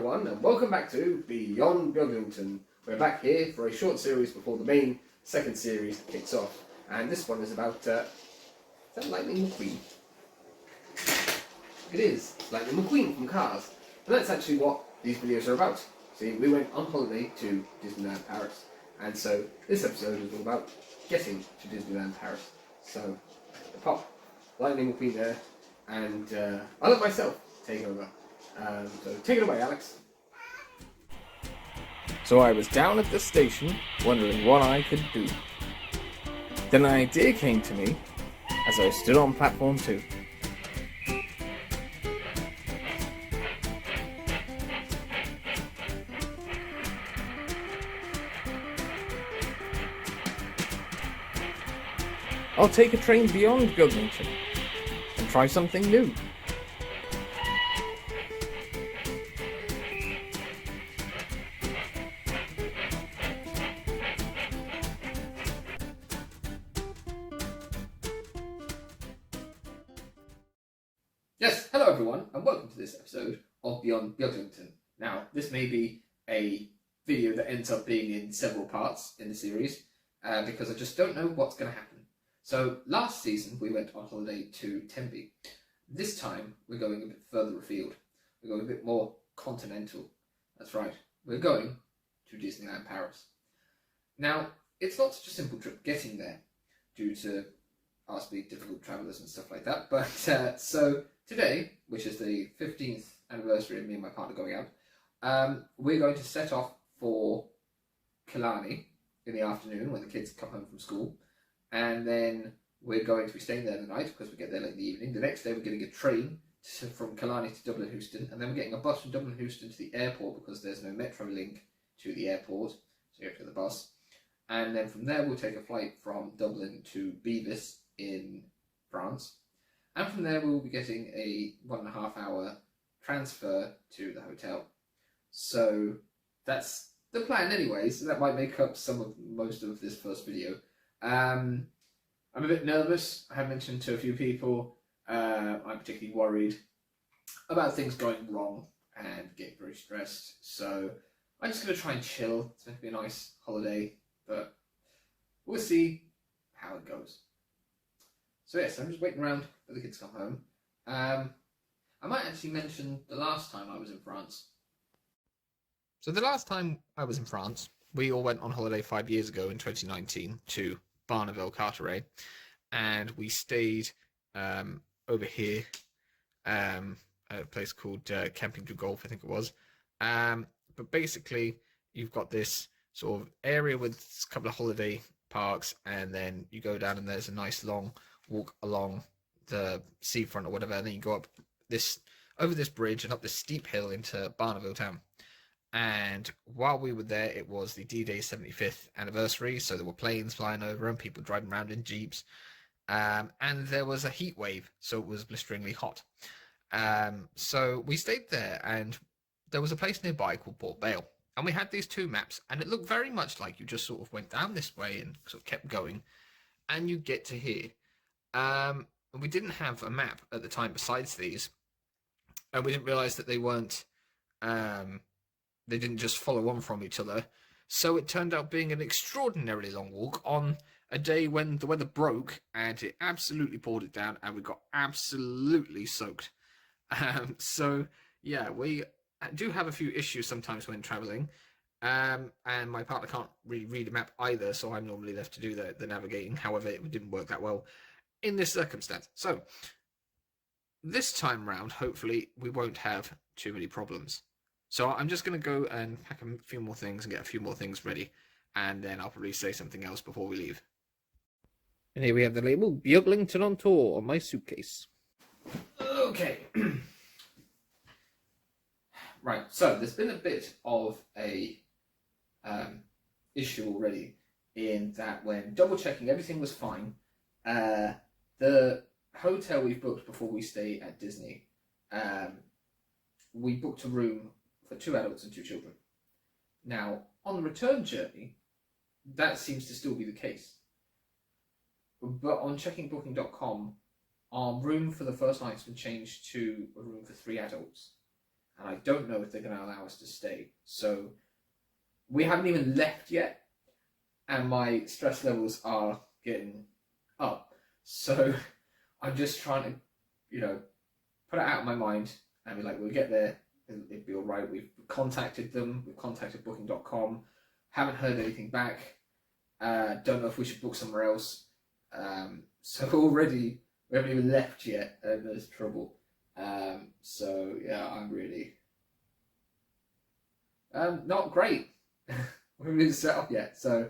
everyone, and welcome back to Beyond Beaglington. We're back here for a short series before the main second series kicks off, and this one is about, is that Lightning McQueen? It is, Lightning McQueen from Cars, and that's actually what these videos are about. See, we went on holiday to Disneyland Paris, and so this episode is all about getting to Disneyland Paris. So, pop Lightning McQueen there, and I'll let myself take over. So take it away, Alex. So I was down at the station, wondering what I could do. Then an idea came to me as I stood on platform 2. I'll take a train beyond Beaglington and try something new. Yes, hello everyone, and welcome to this episode of Beyond Beaglington. Now, this may be a video that ends up being in several parts in the series, because I just don't know what's going to happen. So, last season we went on holiday to Tenby. This time we're going a bit further afield. We're going a bit more continental. That's right, we're going to Disneyland Paris. Now, it's not such a simple trip getting there, due to us being difficult travellers and stuff like that, but so today, which is the 15th anniversary of me and my partner going out, we're going to set off for Killarney in the afternoon when the kids come home from school, and then we're going to be staying there the night because we get there late in the evening. The next day we're getting a train from Killarney to Dublin Houston, and then we're getting a bus from Dublin Houston to the airport because there's no metro link to the airport, so you have to get the bus. And then from there we'll take a flight from Dublin to Beavis in France. And from there we'll be getting a 1.5 hour transfer to the hotel. So that's the plan anyway, so that might make up most of this first video. I'm a bit nervous. I have mentioned to a few people, I'm particularly worried about things going wrong and getting very stressed. So I'm just going to try and chill. It's meant to be a nice holiday, but we'll see how it goes. So yes, I'm just waiting around for the kids to come home. I might actually mention the last time I was in France. So the last time I was in France, we all went on holiday 5 years ago in 2019 to Barneville-Carteret, and we stayed over here at a place called Camping du Golf, I think it was. But basically, you've got this sort of area with a couple of holiday parks, and then you go down and there's a nice long walk along the seafront or whatever, and then you go up over this bridge and up this steep hill into Barneville town. And while we were there, it was the D-Day 75th anniversary, so there were planes flying over and people driving around in jeeps, and there was a heat wave, so it was blisteringly hot. So we stayed there, and there was a place nearby called Port Vale, and we had these two maps, and it looked very much like you just sort of went down this way and sort of kept going, and you get to here. We didn't have a map at the time besides these, and we didn't realise that they weren't, they didn't just follow on from each other. So it turned out being an extraordinarily long walk on a day when the weather broke and it absolutely poured it down and we got absolutely soaked. So yeah, we do have a few issues sometimes when travelling. And my partner can't really read a map either, so I'm normally left to do the navigating. However, it didn't work that well in this circumstance. So this time round, hopefully, we won't have too many problems. So I'm just going to go and pack a few more things and get a few more things ready, and then I'll probably say something else before we leave. And here we have the label Beaglington on Tour on my suitcase. Okay. Right, so there's been a bit of a issue already in that when double checking everything was fine, the hotel we booked before we stay at Disney, we booked a room for 2 adults and 2 children. Now, on the return journey, that seems to still be the case. But on checkingbooking.com, our room for the first night's been changed to a room for 3 adults. and I don't know if they're going to allow us to stay. So we haven't even left yet, and my stress levels are getting up. So I'm just trying to, put it out of my mind and be like, we'll get there, it'll be all right. We've contacted them, we've contacted booking.com, haven't heard anything back. Don't know if we should book somewhere else. So already we haven't even left yet, and there's trouble. So yeah, I'm really not great. We haven't even set up yet. So,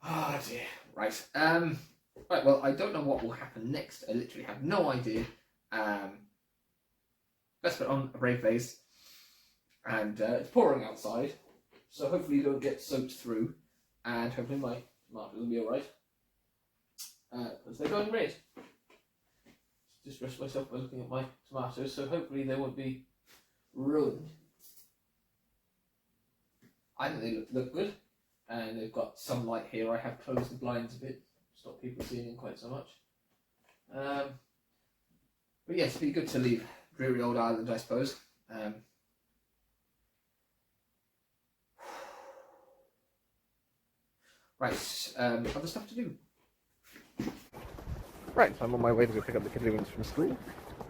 oh dear. Right. Right. Well, I don't know what will happen next. I literally have no idea. Let's put on a brave face, and it's pouring outside, so hopefully you don't get soaked through, and hopefully my tomatoes will be alright, because they're going red. Just distressed myself by looking at my tomatoes, so hopefully they won't be ruined. I think they look good, and they've got sunlight here. I have closed the blinds a bit, stop people seeing in quite so much. But yes, it'd be good to leave dreary old Ireland, I suppose. Right, other stuff to do. Right, so I'm on my way to go pick up the kids from school.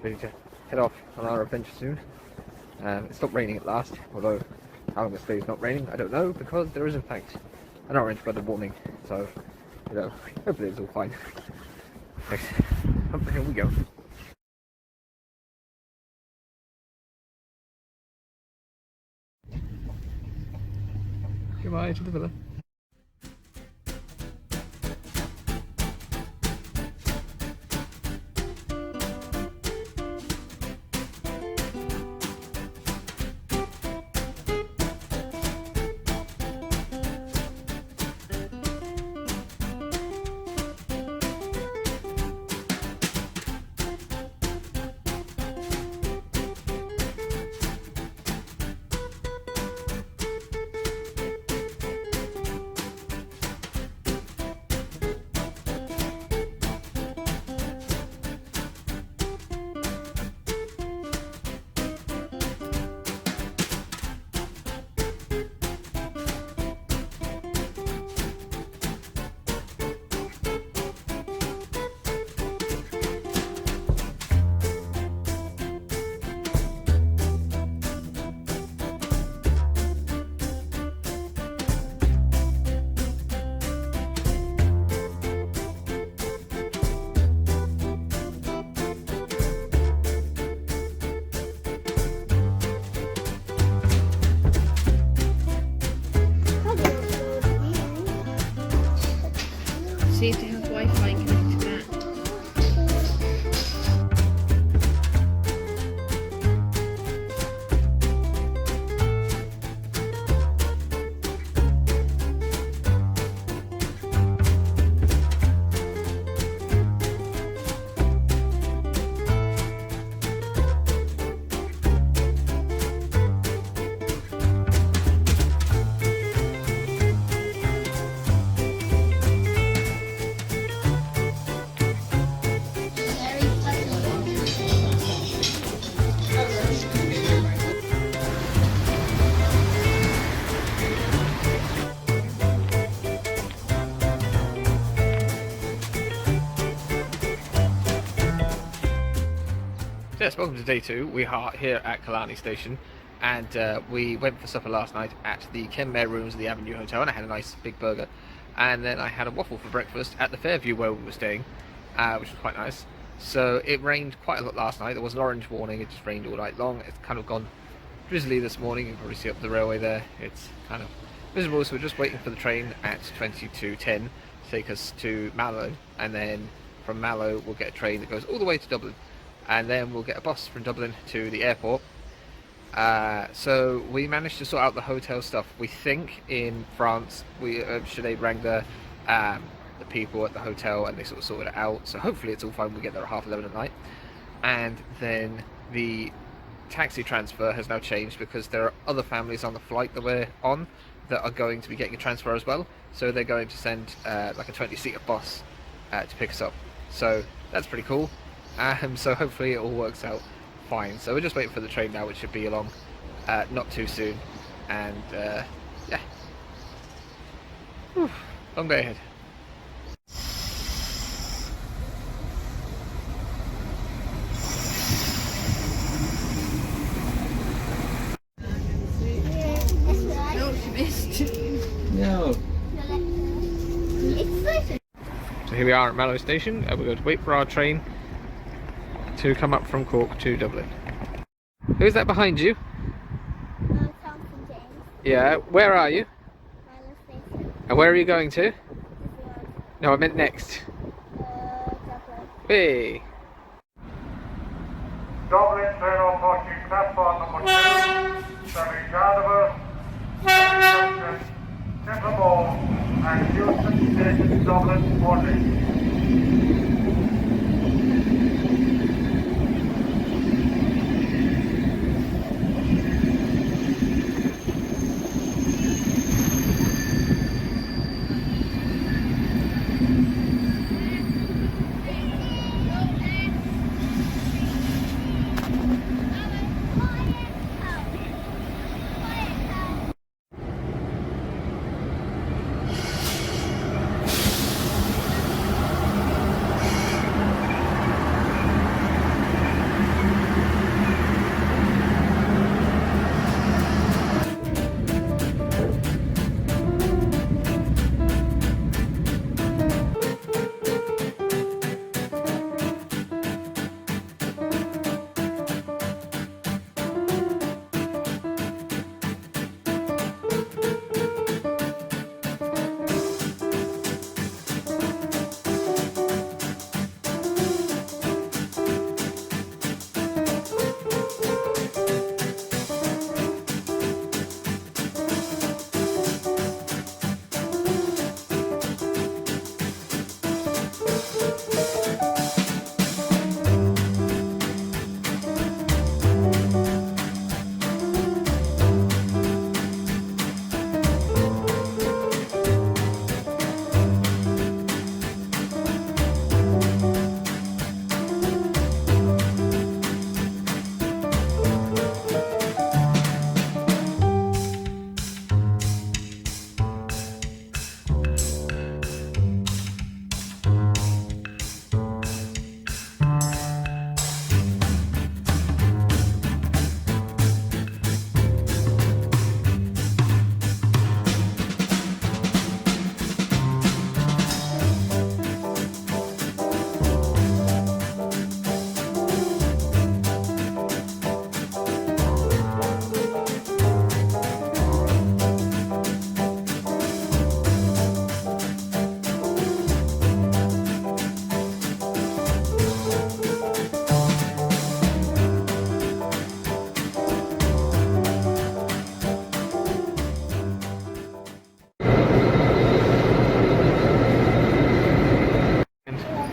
Ready to head off on our adventure soon. It stopped raining at last, although how long it stays not raining, I don't know, because there is in fact an orange flooded warning. So, hopefully it's all fine. Right, here we go. Goodbye to the villa. See if they have Wi-Fi connected to that. Yes, welcome to day 2. We are here at Killarney Station, and we went for supper last night at the Kenmare Rooms of the Avenue Hotel, and I had a nice big burger, and then I had a waffle for breakfast at the Fairview where we were staying, which was quite nice. So it rained quite a lot last night. There was an orange warning. It just rained all night long. It's kind of gone drizzly this morning. You can probably see up the railway there. It's kind of miserable, so we're just waiting for the train at 22:10 to take us to Mallow, and then from Mallow we'll get a train that goes all the way to Dublin, and then we'll get a bus from Dublin to the airport. So we managed to sort out the hotel stuff. We think in France, Sinead rang the people at the hotel and they sort of sorted it out. So hopefully it's all fine. We get there at 11:30 at night. And then the taxi transfer has now changed because there are other families on the flight that we're on that are going to be getting a transfer as well. So they're going to send like a 20-seater bus to pick us up. So that's pretty cool. So hopefully it all works out fine. So we're just waiting for the train now, which should be along not too soon. And yeah, whew, long day ahead. No, she missed. No. So here we are at Mallow Station, and we're going to wait for our train to come up from Cork to Dublin. Who's that behind you? Thompson James, Yeah, where are you? Mallow Station, And where are you going to? Disneyland, No, I meant next. Dublin. Hey! Dublin train approaching platform number 2, serving Gardaver, Junction, Temple and Houston Station, Dublin only.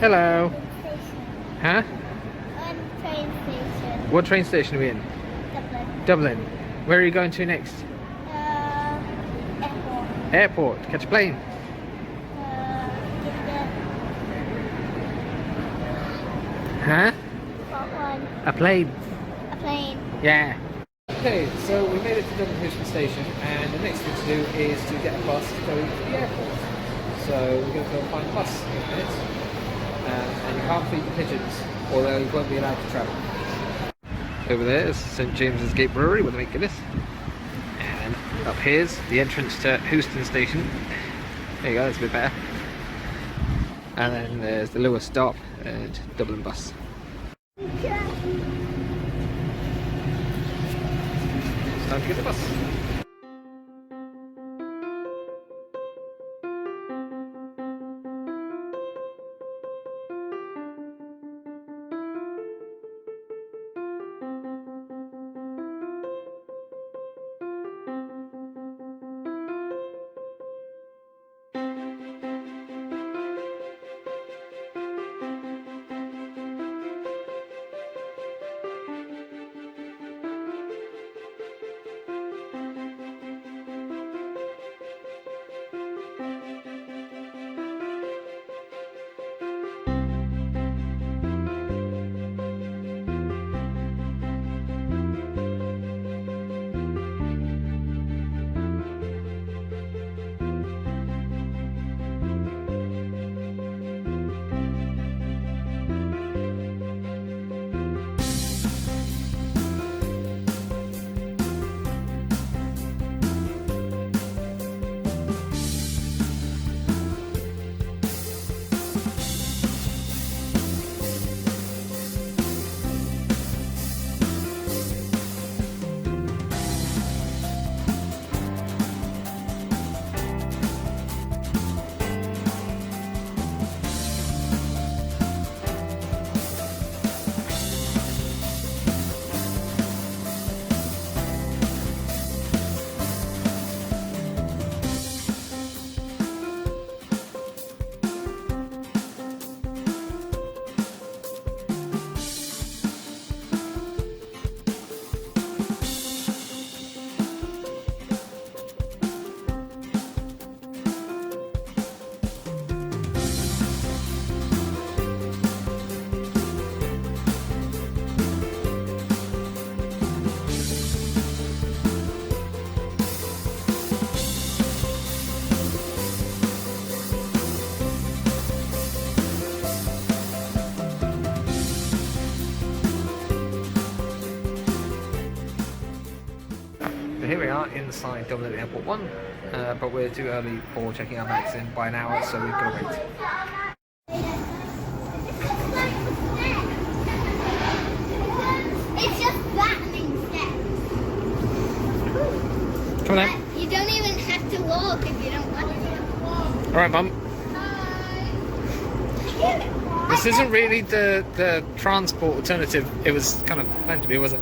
Hello. Station. Huh? On train station. What train station are we in? Dublin. Dublin. Where are you going to next? Airport. Airport. Catch a plane. Huh? One. A plane. A plane. Yeah. Okay, so we made it to Dublin Houston Station, and the next thing to do is to get a bus to go to the airport. So we're going to go find a bus in a minute. And you can't feed the pigeons, although you won't be allowed to travel. Over there is St James's Gate Brewery with a make Guinness. And up here's the entrance to Houston Station. There you go, that's a bit better. And then there's the Lewis stop and Dublin bus. It's time to get the bus. So here we are inside Dublin Airport 1, but we're too early for checking our bags in by an hour, so we've got to wait. It's just flattening steps. Come on then. You don't even have to walk if you don't want to. Alright, Mum. This isn't really the transport alternative it was kind of meant to be, was it?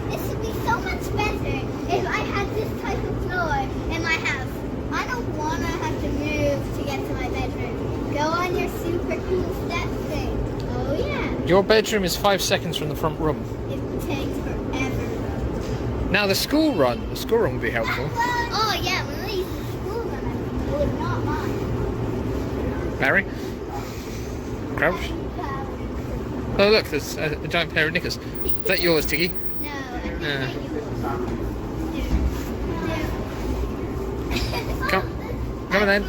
This would be so much better if I had this type of floor in my house. I don't want to have to move to get to my bedroom. Go on your super cool step thing. Oh yeah. Your bedroom is 5 seconds from the front room. It takes forever. Now the school run would be helpful. Oh yeah, when I used to school run, I would not mind. Barry? Crouch? Oh look, there's a giant pair of knickers. Is that yours, Tiggy? No, I think Come on then.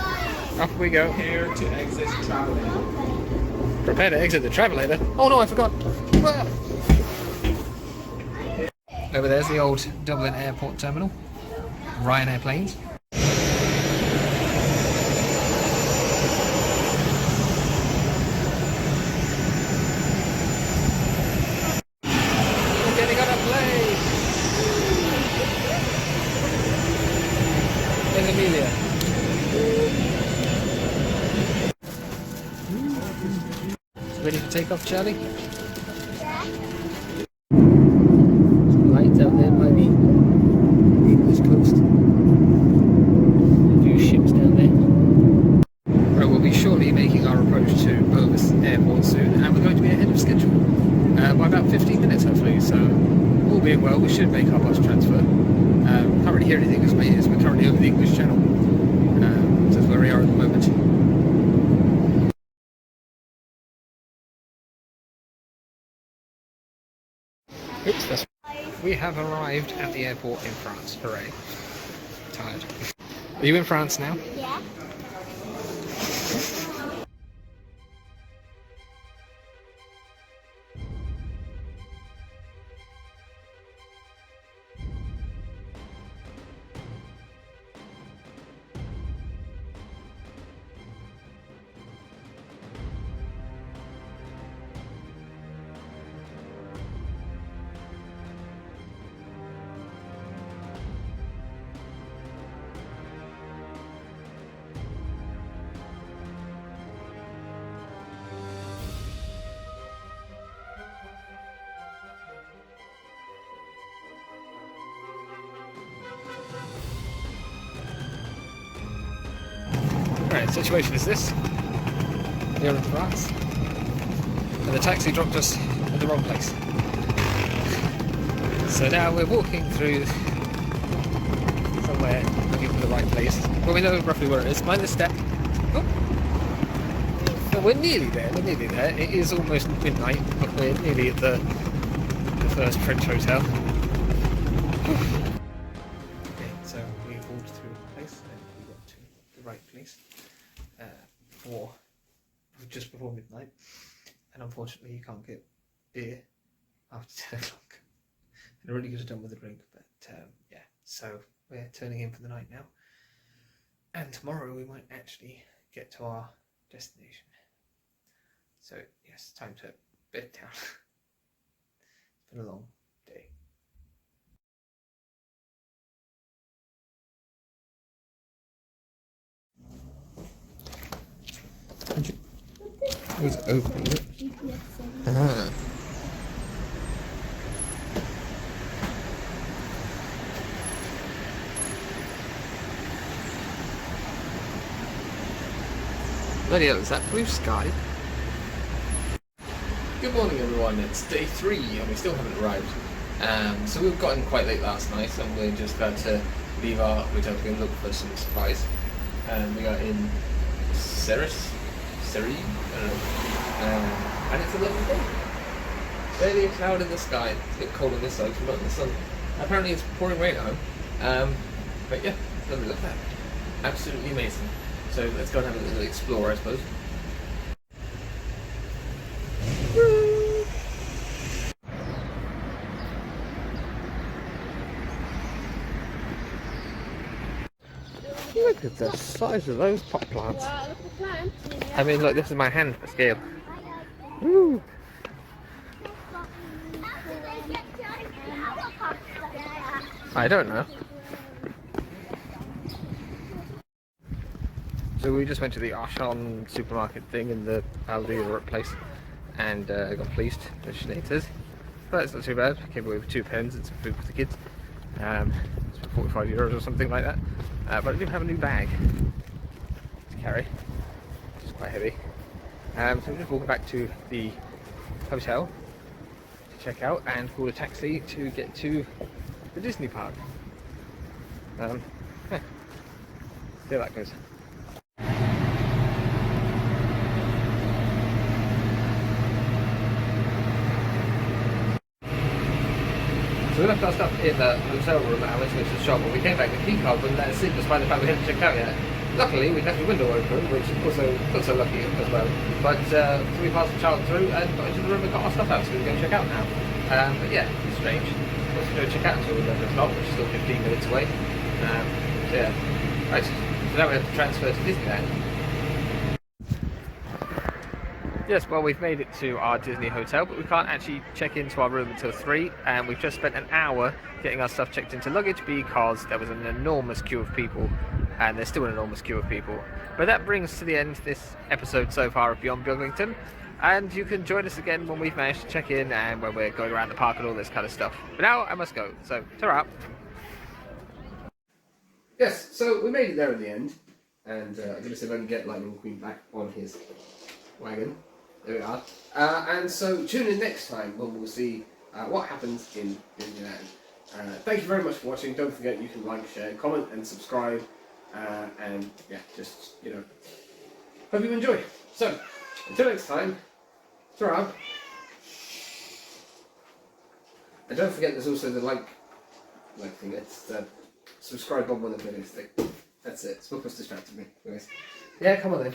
Off we go. Prepare to exit traveling. Prepare to exit the travelator. Oh no, I forgot. Ah. Over there's the old Dublin Airport terminal. Ryanair planes. We're getting on a plane. There's Amelia. Ready for takeoff, Charlie? Lights out there by the English coast. A few ships down there. Right, we'll be shortly making our approach to Bovis Airport soon, and we're going to be ahead of schedule by about 15 minutes, hopefully. So, all being well, we should make our bus transfer. Can't really hear anything as we're currently over the English Channel. So that's where we are at the moment. Oops, that's... We have arrived at the airport in France. Hooray. Tired. Are you in France now? Yeah. Right, the situation is this. We're in France. And the taxi dropped us at the wrong place. So now we're walking through somewhere looking for the right place. Well, we know roughly where it is. Mind the step. Oh. But we're nearly there, It is almost midnight, but we're nearly at the first French hotel. Okay, so we walked through the place and we got to the right place just before midnight. And unfortunately you can't get beer after 10 o'clock. I really could have done with a drink, but yeah, so we're turning in for the night now. And tomorrow we might actually get to our destination. So yes, time to bed down. It's been a long day. It was open, is it? Ah. Bloody hell, is that blue sky? Good morning everyone, it's day 3 and we still haven't arrived. So we've gotten quite late last night and we're just about to leave our hotel to go and look for some supplies. We are in Seri, I don't know. And it's a lovely day. Barely a cloud in the sky. It's a bit cold on this side, so not in the sun. Apparently it's pouring rain at home. But yeah, lovely, look at that. Absolutely amazing. So let's go and have a little explore, I suppose. Look at the size of those pot plants. Wow, look at the plant. I mean, look, this is my hand for scale. Woo! I don't know. So we just went to the Auchan supermarket thing in the Aldi Europe place and got fleeced, as Sinead says. But it's not too bad. Came away with 2 pens and some food for the kids. It's for 45 euros or something like that. But I do have a new bag to carry, which is quite heavy. So we're just walking back to the hotel to check out and call a taxi to get to the Disney park. Yeah. See how that goes. So we left our stuff in the hotel room and I went to go to the shop, but we came back, the key card wouldn't let us in despite the fact we hadn't checked out yet. Luckily, we left the window open, which also not so lucky as well. But so we passed the child through and got into the room and got our stuff out, so we can go check out now. But yeah, it's strange. We wasn't going to check out until 11 o'clock, which is still 15 minutes away. So yeah. Right, so now we have to transfer to Disneyland. Yes, well, we've made it to our Disney hotel, but we can't actually check into our room until 3, and we've just spent an hour getting our stuff checked into luggage because there was an enormous queue of people, and there's still an enormous queue of people. But that brings to the end this episode so far of Beyond Beaglington, and you can join us again when we've managed to check in and when we're going around the park and all this kind of stuff. But now I must go, so ta-ra! Yes, so we made it there in the end, and I'm going to see if I can get Lightning McQueen back on his wagon. There we are. And so tune in next time when we'll see what happens in Disneyland. Thank you very much for watching. Don't forget you can like, share, comment and subscribe. And yeah, just, you know, hope you enjoy. So, until next time, ta-ra. And don't forget there's also the like thing. It's the subscribe button on the video stick. That's it. Spook was distracted me. Anyways. Yeah, come on then.